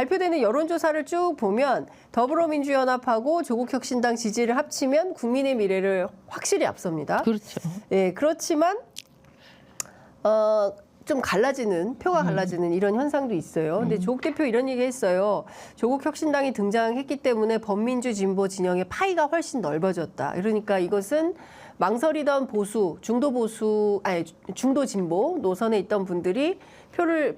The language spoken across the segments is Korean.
발표되는 여론조사를 쭉 보면 더불어민주연합하고 조국혁신당 지지를 합치면 국민의 미래를 확실히 앞섭니다. 그렇죠. 예, 그렇지만 좀 갈라지는, 표가 갈라지는 이런 현상도 있어요. 근데 조국 대표 이런 얘기 했어요. 조국 혁신당이 등장했기 때문에 범민주 진보 진영의 파이가 훨씬 넓어졌다. 그러니까 이것은 망설이던 보수, 중도 진보 노선에 있던 분들이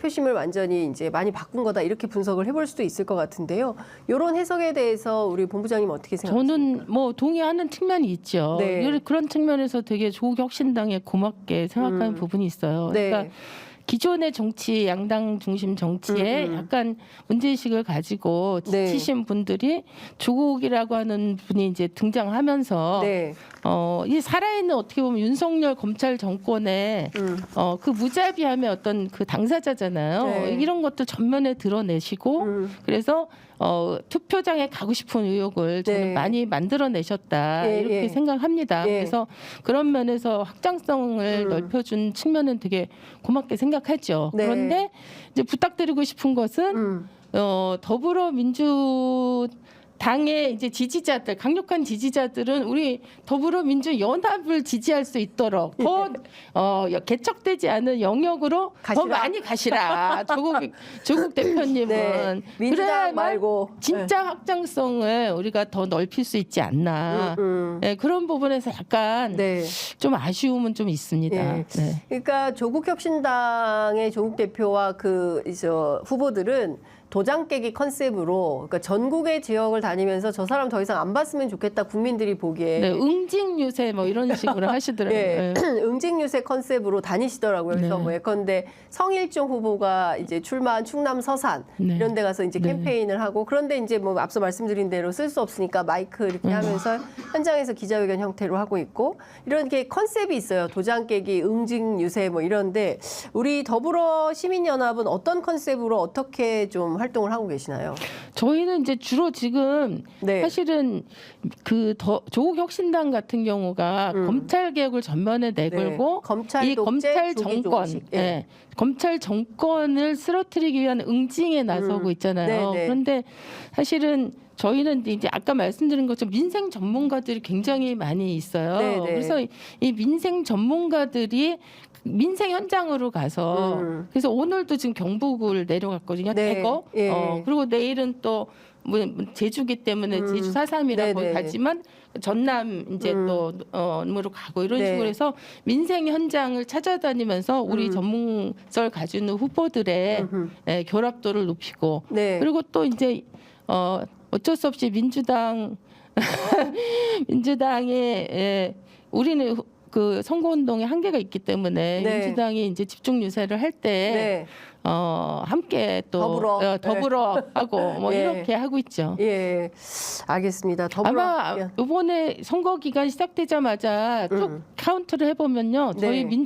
표심을 완전히 이제 많이 바꾼 거다. 이렇게 분석을 해볼 수도 있을 것 같은데요. 이런 해석에 대해서 우리 본부장님 어떻게 생각하세요? 저는 뭐 동의하는 측면이 있죠. 네. 그런 측면에서 되게 조국 혁신당에 고맙게 생각하는 부분이 있어요. 네. 그러니까 기존의 정치, 양당 중심 정치에 약간 문제의식을 가지고 네. 지치신 분들이 조국이라고 하는 분이 이제 등장하면서 네. 이 살아있는 어떻게 보면 윤석열 검찰 정권의 그 무자비함의 어떤 그 당사자잖아요. 네. 이런 것도 전면에 드러내시고 그래서 투표장에 가고 싶은 의욕을 저는 네. 많이 만들어내셨다 예, 이렇게 예. 생각합니다. 예. 그래서 그런 면에서 확장성을 넓혀준 측면은 되게 고맙게 생각하죠. 네. 그런데 이제 부탁드리고 싶은 것은 더불어민주당의 이제 지지자들, 강력한 지지자들은 우리 더불어민주연합을 지지할 수 있도록 더 개척되지 않은 영역으로 가시라. 더 많이 가시라. 조국 대표님은 네. 민주당 그래야만 말고 진짜 확장성을 우리가 더 넓힐 수 있지 않나. 네, 그런 부분에서 약간 네. 좀 아쉬움은 좀 있습니다. 예. 네. 그러니까 조국혁신당의 조국 대표와 후보들은 도장 깨기 컨셉으로 그러니까 전국의 지역을 다니면서 저 사람 더 이상 안 봤으면 좋겠다 국민들이 보기에 네, 응징 유세 뭐 이런 식으로 하시더라고요. 예, 네. 응징 유세 컨셉으로 다니시더라고요. 그래서 네. 뭐 예컨대 성일종 후보가 이제 출마한 충남 서산 네. 이런 데 가서 이제 네. 캠페인을 하고 그런데 이제 뭐 앞서 말씀드린 대로 쓸 수 없으니까 마이크 이렇게 하면서 현장에서 기자회견 형태로 하고 있고 이런 게 컨셉이 있어요. 도장 깨기, 응징 유세 뭐 이런데 우리 더불어 시민연합은 어떤 컨셉으로 어떻게 좀 활동을 하고 계시나요? 저희는 이제 주로 지금 네. 사실은 조국 혁신당 같은 경우가 검찰 개혁을 전면에 내걸고 검찰 이 독재, 검찰 조기 정권, 종식. 예. 예. 검찰 정권을 쓰러뜨리기 위한 응징에 나서고 있잖아요. 네, 네. 그런데 사실은 저희는 이제 아까 말씀드린 것처럼 민생 전문가들이 굉장히 많이 있어요. 네, 네. 그래서 이 민생 전문가들이 민생 현장으로 가서 그래서 오늘도 지금 경북을 내려갔거든요. 네. 대거. 예. 그리고 내일은 또 뭐 제주기 때문에 제주 4.3이라 네, 거기 네. 가지만 전남 이제 으로 가고 이런 네. 식으로 해서 민생 현장을 찾아다니면서 우리 전문성을 가지고 있는 후보들의 결합도를 높이고 네. 그리고 또 이제 어쩔 수 없이 민주당의 우리는 그 선거운동에 한계가 있기 때문에 네. 민주당이 이제 집중 유세를 할 때 네. 함께 또 더불어. 하고 뭐 예. 이렇게 하고 있죠. 예, 알겠습니다. 아마 이번에 선거 기간 시작되자마자 쭉 카운트를 해보면요, 저희 네.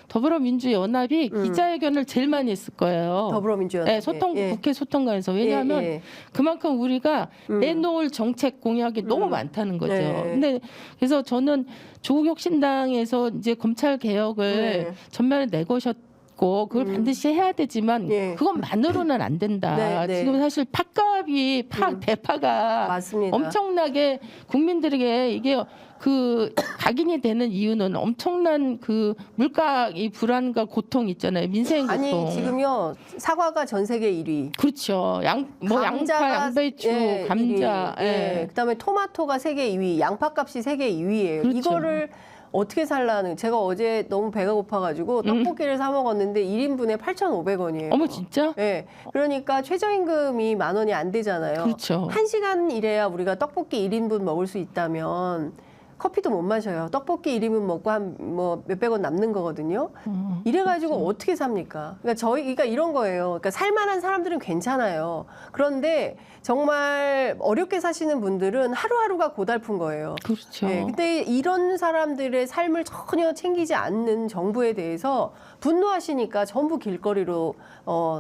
더불어민주연합이 기자회견을 제일 많이 했을 거예요. 더불어민주연합. 네, 국회 소통관에서 왜냐하면 예. 그만큼 우리가 내놓을 정책 공약이 너무 많다는 거죠. 네. 근데 그래서 저는 조국혁신당에서 이제 검찰 개혁을 네. 전면에 내거셨고 그걸 반드시 해야 되지만 예. 그것만으로는 안 된다. 네, 네. 지금 사실 대파가 맞습니다. 엄청나게 국민들에게 이게 그 각인이 되는 이유는 엄청난 그 물가 이 불안과 고통 있잖아요. 민생 고통. 아니 지금요 사과가 전 세계 1위. 그렇죠. 양파, 양배추, 예, 감자. 1위. 예. 그다음에 토마토가 세계 2위, 양파값이 세계 2위예요. 그렇죠. 이거를 어떻게 살라는? 제가 어제 너무 배가 고파가지고 떡볶이를 사 먹었는데 1인분에 8,500원이에요. 어머 진짜? 예. 그러니까 최저임금이 10,000원이 안 되잖아요. 그렇죠. 1시간 일해야 우리가 떡볶이 1인분 먹을 수 있다면 커피도 못 마셔요. 떡볶이 1인분 먹고 한 뭐 몇백 원 남는 거거든요. 이래가지고 그렇죠. 어떻게 삽니까? 그러니까 저희가 이런 거예요. 그러니까 살만한 사람들은 괜찮아요. 그런데 정말 어렵게 사시는 분들은 하루하루가 고달픈 거예요. 그렇죠. 네, 근데 이런 사람들의 삶을 전혀 챙기지 않는 정부에 대해서 분노하시니까 전부 길거리로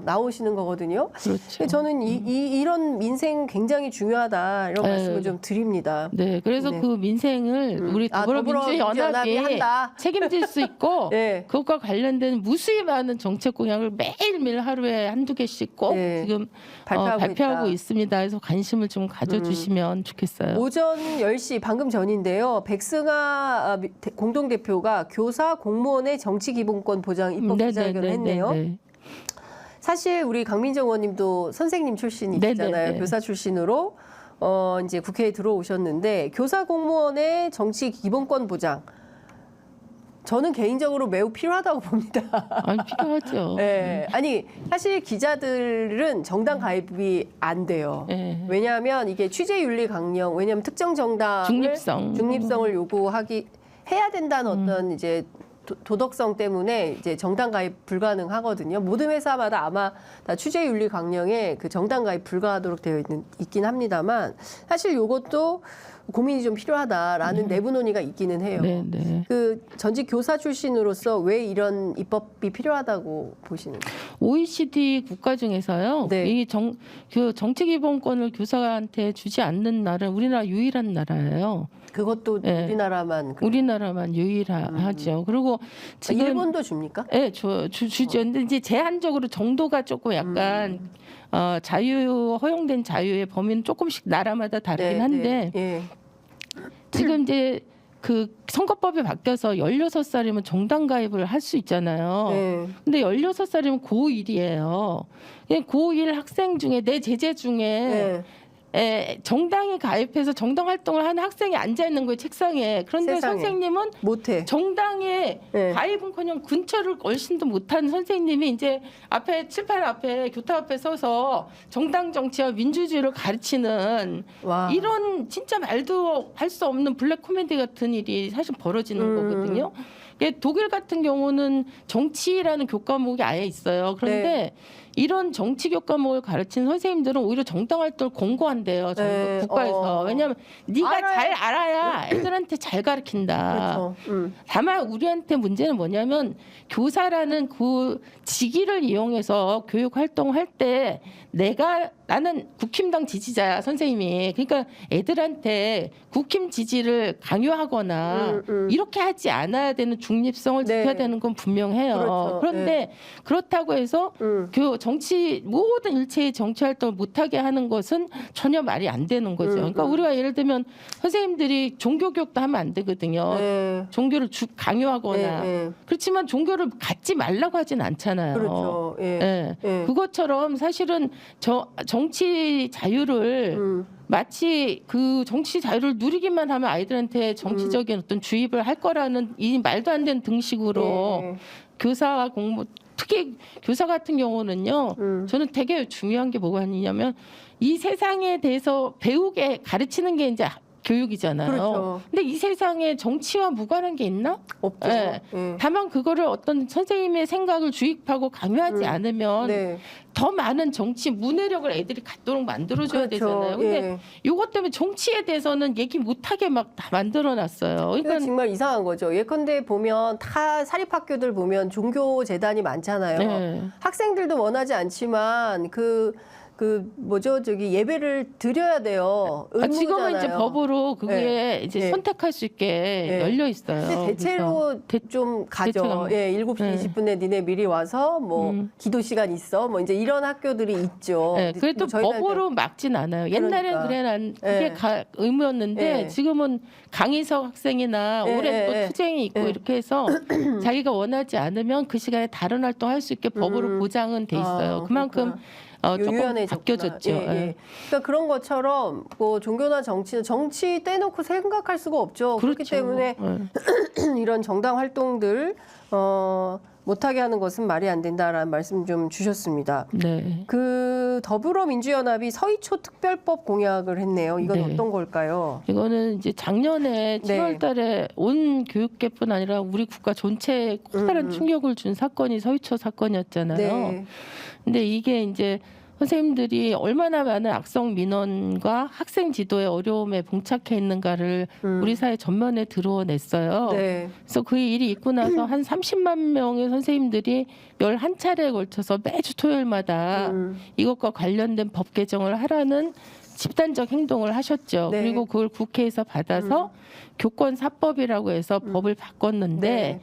나오시는 거거든요. 그렇죠. 저는 이런 민생 굉장히 중요하다 이런 말씀을 좀 드립니다. 네, 그래서 네. 그 민생을 부분을 우리 더불어민주연합이 한다. 책임질 수 있고 네. 그것과 관련된 무수히 많은 정책 공약을 매일매일 하루에 한두 개씩 꼭 네. 지금 있다. 발표하고 있습니다. 그래서 관심을 좀 가져주시면 좋겠어요. 오전 10시 방금 전인데요. 백승아 공동대표가 교사 공무원의 정치기본권 보장 입법 기자회견을 했네요. 사실 우리 강민정 의원님도 선생님 출신이시잖아요. 네네네. 교사 출신으로 이제 국회에 들어오셨는데 교사 공무원의 정치 기본권 보장 저는 개인적으로 매우 필요하다고 봅니다. 아니, 필요하죠. 네. 아니 사실 기자들은 정당 가입이 안 돼요. 네. 왜냐하면 이게 취재윤리 강령, 왜냐하면 특정 정당을 중립성을 해야 된다는 어떤 이제 도덕성 때문에 이제 정당 가입 불가능하거든요. 모든 회사마다 아마 다 취재윤리 강령에 그 정당 가입 불가하도록 되어 있긴 합니다만 사실 이것도 고민이 좀 필요하다라는 내부 논의가 있기는 해요. 그 전직 교사 출신으로서 왜 이런 입법이 필요하다고 보시는 거예요? OECD 국가 중에서요. 네. 이 정치기본권을 교사한테 주지 않는 나라는 우리나라 유일한 나라예요. 그것도 네. 우리나라만 유일하죠. 그리고 지금 일본도 줍니까? 네, 주죠. 근데 이제 제한적으로 정도가 조금 약간 자유 허용된 자유의 범위는 조금씩 나라마다 다르긴 한데 지금 이제 그 선거법이 바뀌어서 16살이면 정당 가입을 할 수 있잖아요. 근데 16살이면 고1이에요. 고1 학생 중에 내 제자 중에 정당에 가입해서 정당 활동을 하는 학생이 앉아 있는 거예요, 책상에. 그런데 세상에. 선생님은 못해. 정당에 가입은커녕 근처를 얼씬도 못한 선생님이 이제 앞에 칠판 앞에 교탁 앞에 서서 정당 정치와 민주주의를 가르치는 와. 이런 진짜 말도 할 수 없는 블랙 코미디 같은 일이 사실 벌어지는 거거든요. 독일 같은 경우는 정치라는 교과목이 아예 있어요. 그런데 이런 정치 교과목을 가르치는 선생님들은 오히려 정당 활동을 공고한대요. 국가에서. 왜냐하면 네가 잘 알아야 애들한테 잘 가르친다. 그렇죠. 다만 우리한테 문제는 뭐냐면 교사라는 그 직위를 이용해서 교육 활동을 할 때 나는 국힘당 지지자야, 선생님이. 그러니까 애들한테 국힘 지지를 강요하거나 이렇게 하지 않아야 되는 중립성을 지켜야 되는 건 분명해요. 그렇죠. 그런데 그렇다고 해서 모든 일체의 정치 활동을 못하게 하는 것은 전혀 말이 안 되는 거죠. 그러니까 우리가 예를 들면 선생님들이 종교 교육도 하면 안 되거든요. 종교를 강요하거나. 그렇지만 종교를 갖지 말라고 하진 않잖아요. 그렇죠. 그것처럼 사실은 정치 자유를 마치 그 정치 자유를 누리기만 하면 아이들한테 정치적인 어떤 주입을 할 거라는 이 말도 안 되는 등식으로 교사와 특히 교사 같은 경우는요. 저는 되게 중요한 게 뭐가 있냐면 이 세상에 대해서 배우게 가르치는 게 이제 교육이잖아요. 그렇죠. 근데 이 세상에 정치와 무관한 게 있나? 없죠. 다만 그거를 어떤 선생님의 생각을 주입하고 강요하지 않으면 더 많은 정치 문해력을 애들이 갖도록 만들어줘야 되잖아요. 근데 이것 때문에 정치에 대해서는 얘기 못하게 막 다 만들어놨어요. 그러니까 정말 이상한 거죠. 예컨대 보면 다 사립학교들 보면 종교 재단이 많잖아요. 학생들도 원하지 않지만 예배를 드려야 돼요. 지금은 이제 법으로 그게 이제 선택할 수 있게 열려 있어요. 근데 대체로 좀 가죠. 7시 20분에 니네 미리 와서 기도 시간 있어. 이제 이런 학교들이 있죠. 그래도 법으로 막진 않아요. 옛날엔 그게 의무였는데 지금은 강희석 학생이나 올해 또 투쟁이 있고 이렇게 해서 자기가 원하지 않으면 그 시간에 다른 활동 할 수 있게 법으로 보장은 돼 있어요. 그만큼 조금 바뀌어졌죠. 그러니까 그런 것처럼 종교나 정치 떼놓고 생각할 수가 없죠. 그렇기 때문에 이런 정당 활동들 못하게 하는 것은 말이 안 된다라는 말씀 좀 주셨습니다. 그 더불어민주연합이 서희초 특별법 공약을 했네요. 이건 어떤 걸까요? 이거는 이제 작년에 7월달에 온 교육계뿐 아니라 우리 국가 전체에 커다란 충격을 준 사건이 서희초 사건이었잖아요. 근데 이게 이제 선생님들이 얼마나 많은 악성 민원과 학생 지도의 어려움에 봉착해 있는가를 우리 사회 전면에 드러냈어요. 그래서 그 일이 있고 나서 한 30만 명의 선생님들이 11차례에 걸쳐서 매주 토요일마다 이것과 관련된 법 개정을 하라는 집단적 행동을 하셨죠. 네. 그리고 그걸 국회에서 받아서 교권사법이라고 해서 법을 바꿨는데 네.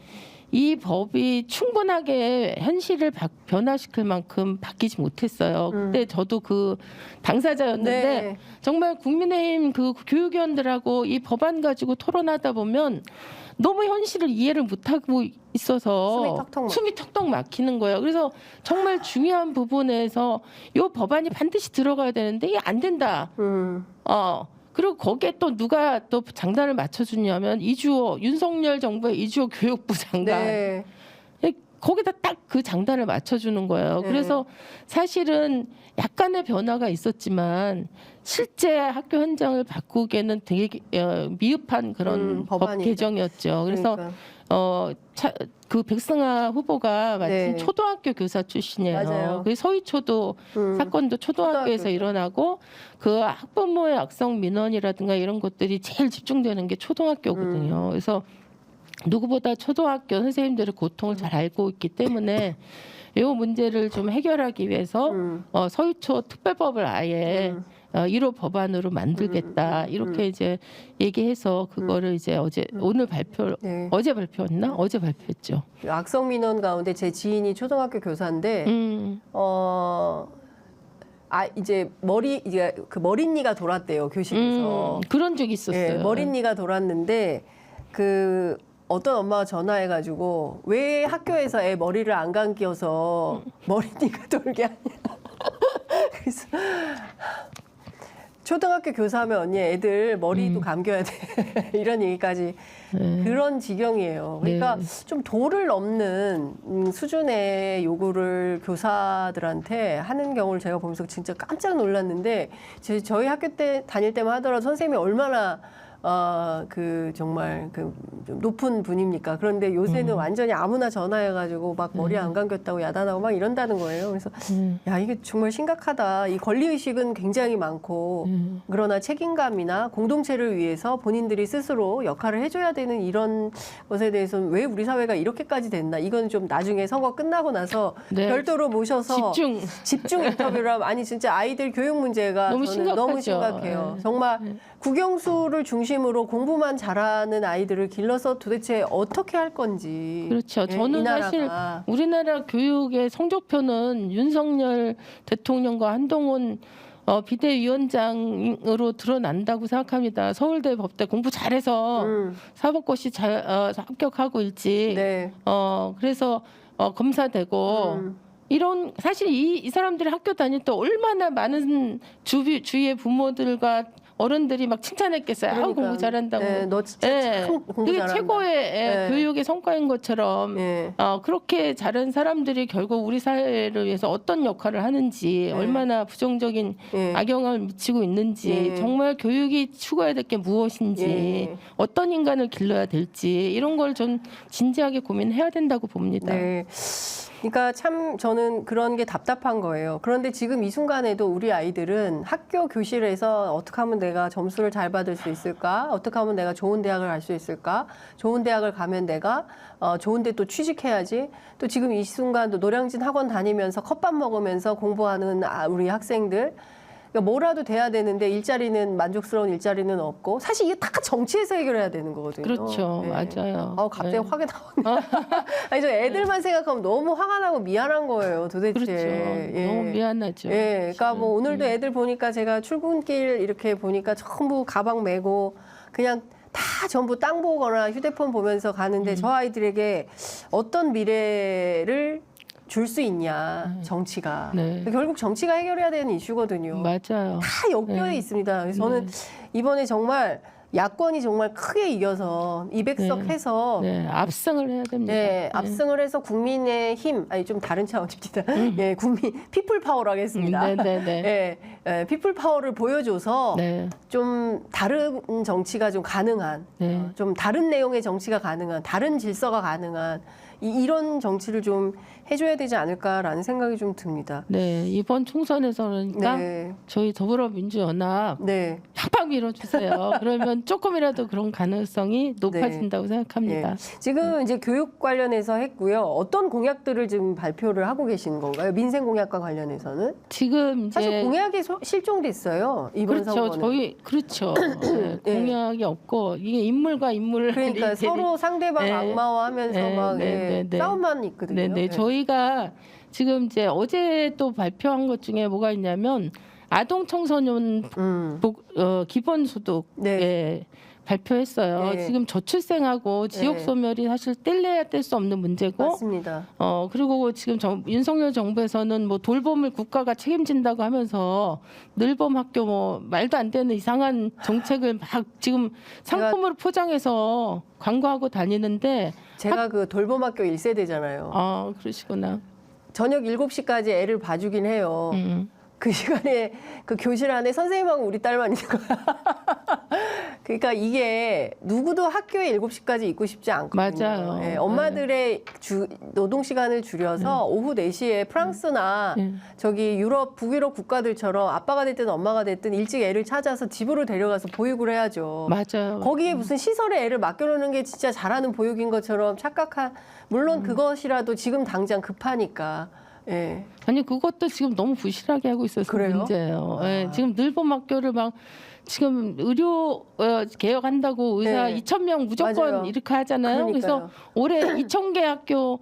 이 법이 충분하게 현실을 변화시킬 만큼 바뀌지 못했어요. 그때 저도 그 당사자였는데 네. 정말 국민의힘 그 교육위원들하고 이 법안 가지고 토론하다 보면 너무 현실을 이해를 못하고 있어서 숨이 턱턱 막히는 거예요. 그래서 정말 중요한 부분에서 이 법안이 반드시 들어가야 되는데 이게 안 된다. 그리고 거기에 또 누가 또 장단을 맞춰주냐면 이주호, 윤석열 정부의 이주호 교육부 장관. 네. 거기다 딱 그 장단을 맞춰주는 거예요. 네. 그래서 사실은 약간의 변화가 있었지만 실제 학교 현장을 바꾸기에는 되게 미흡한 그런 법 개정이었죠. 그래서 그 백승아 후보가 마침 네. 초등학교 교사 출신이에요. 맞아요. 그 서희초도 사건도 초등학교에서 일어나고 그 학부모의 악성 민원이라든가 이런 것들이 제일 집중되는 게 초등학교거든요. 그래서 누구보다 초등학교 선생님들의 고통을 잘 알고 있기 때문에 이 문제를 좀 해결하기 위해서 서희초 특별법을 아예 1호 법안으로 만들겠다 이렇게 이제 얘기해서 그거를 이제 오늘 네. 어제 발표했나? 어제 발표했죠. 악성 민원 가운데 제 지인이 초등학교 교사인데 이제 그 머릿니가 돌았대요, 교실에서. 그런 적이 있었어요. 네, 머릿니가 돌았는데 그 어떤 엄마가 전화해가지고 왜 학교에서 애 머리를 안 감겨서 머릿니가 돌게 하냐. 그래서 초등학교 교사하면 언니 애들 머리도 감겨야 돼. 이런 얘기까지 그런 지경이에요. 그러니까 좀 도를 넘는 수준의 요구를 교사들한테 하는 경우를 제가 보면서 진짜 깜짝 놀랐는데 저희 학교 때 다닐 때만 하더라도 선생님이 얼마나 그 정말 좀 높은 분입니까? 그런데 요새는 완전히 아무나 전화해가지고 막 머리 안 감겼다고 야단하고 막 이런다는 거예요. 그래서 야, 이게 정말 심각하다. 이 권리의식은 굉장히 많고 그러나 책임감이나 공동체를 위해서 본인들이 스스로 역할을 해줘야 되는 이런 것에 대해서는 왜 우리 사회가 이렇게까지 됐나? 이건 좀 나중에 선거 끝나고 나서 별도로 모셔서 집중 인터뷰를 하면 아니 진짜 아이들 교육 문제가 너무 심각해요. 정말 국영수를 중심으로 공부만 잘하는 아이들을 길러서 도대체 어떻게 할 건지. 그렇죠. 저는 사실 우리나라 교육의 성적표는 윤석열 대통령과 한동훈 비대위원장으로 드러난다고 생각합니다. 서울대 법대 공부 잘해서 사법고시 합격하고 일찍 그래서 검사되고 이런 사실 이 사람들이 학교 다닐 때 얼마나 많은 주위의 부모들과 어른들이 막 칭찬했겠어요. 그러니까, 아우 공부 잘한다고. 너 진짜 참 공부 그게 잘한다. 최고의 교육의 성과인 것처럼 그렇게 잘한 사람들이 결국 우리 사회를 위해서 어떤 역할을 하는지 얼마나 부정적인 악영향을 미치고 있는지 정말 교육이 추구해야 될 게 무엇인지 어떤 인간을 길러야 될지 이런 걸 좀 진지하게 고민해야 된다고 봅니다. 네. 그러니까 참 저는 그런 게 답답한 거예요. 그런데 지금 이 순간에도 우리 아이들은 학교 교실에서 어떻게 하면 내가 점수를 잘 받을 수 있을까? 어떻게 하면 내가 좋은 대학을 갈 수 있을까? 좋은 대학을 가면 내가 좋은 데 또 취직해야지. 또 지금 이 순간도 노량진 학원 다니면서 컵밥 먹으면서 공부하는 우리 학생들. 그러니까 뭐라도 돼야 되는데 일자리는 만족스러운 일자리는 없고 사실 이게 다 정치에서 해결해야 되는 거거든요. 그렇죠. 맞아요. 갑자기 화가 나오네. 아니 저 애들만 생각하면 너무 화가 나고 미안한 거예요. 도대체. 그렇죠. 너무 미안하죠. 그러니까 뭐 오늘도 애들 보니까 제가 출근길 이렇게 보니까 전부 가방 메고 그냥 다 전부 땅 보거나 휴대폰 보면서 가는데 저 아이들에게 어떤 미래를 줄 수 있냐 정치가 결국 정치가 해결해야 되는 이슈거든요. 맞아요. 다 엮여 있습니다. 그래서 저는 이번에 정말 야권이 정말 크게 이겨서 200석 해서 압승을 해야 됩니다. 압승을 해서 국민의 힘, 아니 좀 다른 차원입니다. 국민 피플 파워로 하겠습니다. 피플 파워를 보여줘서 좀 다른 정치가 좀 가능한, 좀 다른 내용의 정치가 가능한, 다른 질서가 가능한 이런 정치를 좀 해줘야 되지 않을까라는 생각이 좀 듭니다. 이번 총선에서 그러니까 저희 더불어민주연합 꽉꽉 밀어주세요. 그러면 조금이라도 그런 가능성이 높아진다고 생각합니다. 예. 지금 이제 교육 관련해서 했고요. 어떤 공약들을 지금 발표를 하고 계신 건가요? 민생 공약과 관련해서는? 지금 이제 사실 공약이 실종됐어요. 이번 그렇죠. 선거는. 저희 그렇죠. 네, 예. 공약이 없고 이게 인물과 인물 그러니까 이렇게 서로 상대방 네. 악마화하면서 네, 막 네, 예, 네, 네. 싸움만 있거든요. 네네. 예. 저희가 지금 이제 어제 또 발표한 것 중에 뭐가 있냐면 아동 청소년 기본소득 네. 발표했어요. 네. 지금 저출생하고 지역 네. 소멸이 사실 뗄래야 뗄 수 없는 문제고, 맞습니다. 그리고 지금 윤석열 정부에서는 뭐 돌봄을 국가가 책임진다고 하면서 늘봄 학교 뭐 말도 안 되는 이상한 정책을 막 지금 상품으로 포장해서 광고하고 다니는데, 제가 그 돌봄학교 1세대잖아요. 아 그러시구나. 저녁 7시까지 애를 봐주긴 해요. 그 시간에 그 교실 안에 선생님하고 우리 딸만 있는 거야. 그러니까 이게 누구도 학교에 7시까지 있고 싶지 않거든요. 맞아요. 예, 엄마들의 노동 시간을 줄여서 오후 4시에 프랑스나 저기 유럽, 북유럽 국가들처럼 아빠가 됐든 엄마가 됐든 일찍 애를 찾아서 집으로 데려가서 보육을 해야죠. 맞아요. 거기에 무슨 시설에 애를 맡겨놓는 게 진짜 잘하는 보육인 것처럼 물론 그것이라도 지금 당장 급하니까. 예. 아니 그것도 지금 너무 부실하게 하고 있어서 그래요? 문제예요. 예, 지금 늘봄 학교를 막 지금 의료 개혁한다고 의사 네. 2,000명 무조건 맞아요. 이렇게 하잖아요. 그래서 올해 2,000개 학교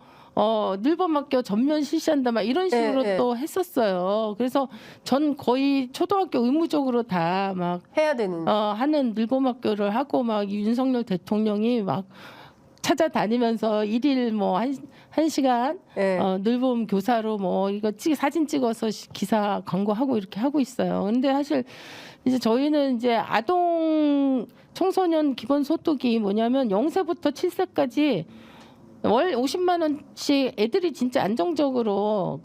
늘봄 학교 전면 실시한다 막 이런 식으로 네, 또 했었어요. 그래서 전 거의 초등학교 의무적으로 다 막 해야 되는. 하는 늘봄 학교를 하고 막 윤석열 대통령이 막 찾아다니면서 일일 뭐 한 시간 예. 늘봄 교사로 뭐 이거 사진 찍어서 기사 광고하고 이렇게 하고 있어요. 근데 사실 이제 저희는 이제 아동 청소년 기본 소득이 뭐냐면 0세부터 7세까지 월 50만 원씩 애들이 진짜 안정적으로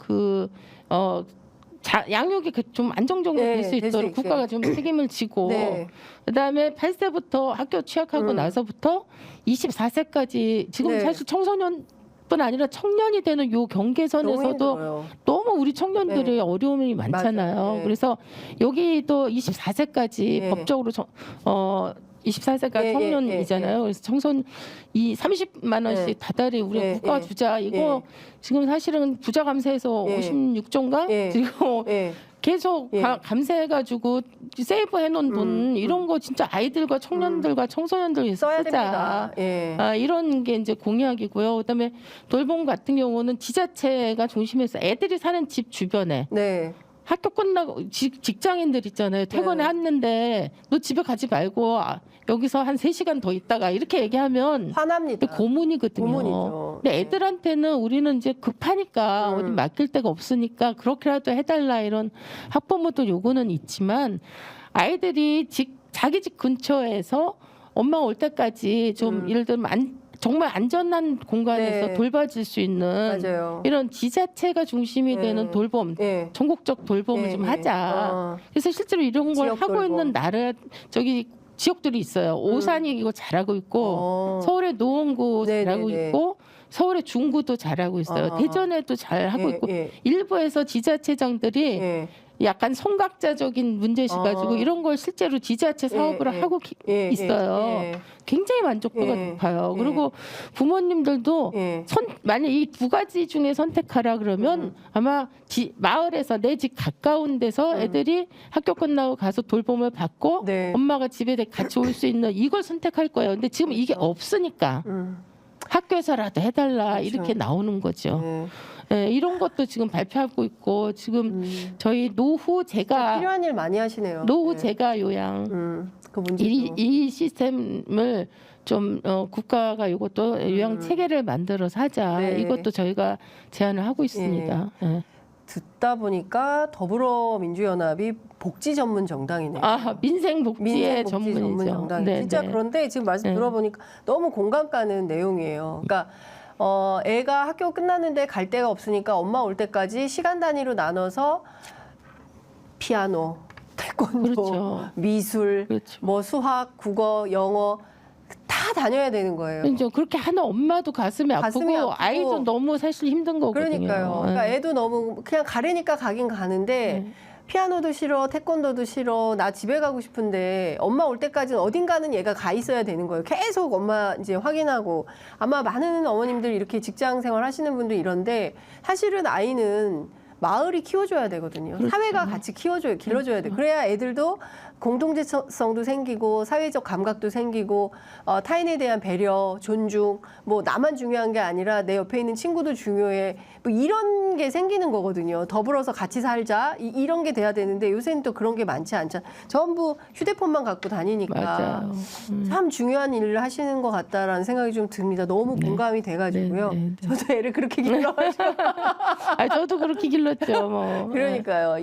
양육이 좀 안정적으로 네, 될 수 될수 있도록 있게. 국가가 좀 책임을 지고 네. 그다음에 8세부터 학교 취약하고 나서부터 24세까지 지금 네. 사실 청소년뿐 아니라 청년이 되는 요 너무 경계선에서도 힘들어요. 너무 우리 청년들의 네. 어려움이 많잖아요. 맞아요. 네. 그래서 여기도 24세까지 네. 법적으로 24세가 예, 청년이잖아요. 예, 예. 그래서 청소년 이 30만 원씩 예. 다달이 우리 예, 국가 예. 주자 이거 지금 사실은 부자 감세해서 예. 56조인가 예. 지금 예. 계속 예. 감세해가지고 세이브 해놓은 돈 이런 거 진짜 아이들과 청년들과 청소년들 위해서 써야 쓰자. 됩니다. 예. 이런 게 이제 공약이고요. 그다음에 돌봄 같은 경우는 지자체가 중심에서 애들이 사는 집 주변에 네. 학교 끝나고 직장인들 있잖아요. 퇴근에 했는데 너 집에 가지 말고 여기서 한 3시간 더 있다가 이렇게 얘기하면 화납니다. 고문이거든요. 고문이죠. 근데 애들한테는 우리는 이제 급하니까 어디 맡길 데가 없으니까 그렇게라도 해달라 이런 학부모도 요구는 있지만 아이들이 자기 집 근처에서 엄마 올 때까지 좀 예를 들면 정말 안전한 공간에서 네. 돌봐줄 수 있는 맞아요. 이런 지자체가 중심이 네. 되는 돌봄, 예. 전국적 돌봄을 예, 좀 예. 하자. 그래서 실제로 이런 걸 지역 하고 돌봄. 있는 지역들이 있어요. 오산이 이거 잘하고 있고 서울의 노원구 네, 잘하고 네, 네. 있고 서울의 중구도 잘하고 있어요. 대전에도 잘하고 예, 있고 예. 일부에서 지자체장들이 예. 약간 성각자적인 문제시 가지고 이런 걸 실제로 지자체 사업으로 예. 하고 예, 있어요. 예. 굉장히 만족도가 예. 높아요. 예. 그리고 부모님들도 예. 만약 이 두 가지 중에 선택하라 그러면 아마 마을에서 내 집 가까운 데서 애들이 학교 끝나고 가서 돌봄을 받고 네. 엄마가 집에 같이 올 수 있는 이걸 선택할 거예요. 근데 지금 이게 없으니까 학교에서라도 해달라 그렇죠. 이렇게 나오는 거죠. 예. 네, 이런 것도 지금 발표하고 있고 지금 저희 노후 재가 필요한 일 많이 하시네요. 노후 예. 재가 요양 그 문제도. 이 시스템을 좀 국가가 이것도 요양 체계를 만들어서 하자. 네. 이것도 저희가 제안을 하고 있습니다. 예. 듣다 보니까 더불어민주연합이 복지 전문 정당이네요. 민생 복지의 전문이죠. 정당. 네, 진짜 네. 그런데 지금 말씀 들어보니까 너무 공감 가는 내용이에요. 그러니까 애가 학교 끝났는데 갈 데가 없으니까 엄마 올 때까지 시간 단위로 나눠서 피아노, 태권도, 그렇죠. 미술, 그렇죠. 뭐 수학, 국어, 영어 다 다녀야 되는 거예요. 그렇죠. 그렇게 하는 엄마도 가슴이 가슴이 아프고 아프고. 아이도 너무 사실 힘든 거거든요. 그러니까요. 그러니까 애도 너무 그냥 가려니까 가긴 가는데 피아노도 싫어, 태권도도 싫어, 나 집에 가고 싶은데 엄마 올 때까지는 어딘가는 얘가 가 있어야 되는 거예요. 계속 엄마 이제 확인하고. 아마 많은 어머님들 이렇게 직장 생활 하시는 분들 이런데 사실은 아이는 마을이 키워줘야 되거든요. 그렇죠. 사회가 같이 키워줘야, 길러줘야 돼. 그래야 애들도 공동체성도 생기고 사회적 감각도 생기고 타인에 대한 배려, 존중, 뭐 나만 중요한 게 아니라 내 옆에 있는 친구도 중요해. 뭐 이런 게 생기는 거거든요. 더불어서 같이 살자 이런 게 돼야 되는데 요새는 또 그런 게 많지 않잖아. 전부 휴대폰만 갖고 다니니까 맞아요. 참 중요한 일을 하시는 것 같다라는 생각이 좀 듭니다. 너무 네. 공감이 돼가지고요. 네, 네, 네. 저도 애를 그렇게 길러가지고 아, 저도 그렇게 길렀죠. 뭐. 그러니까요.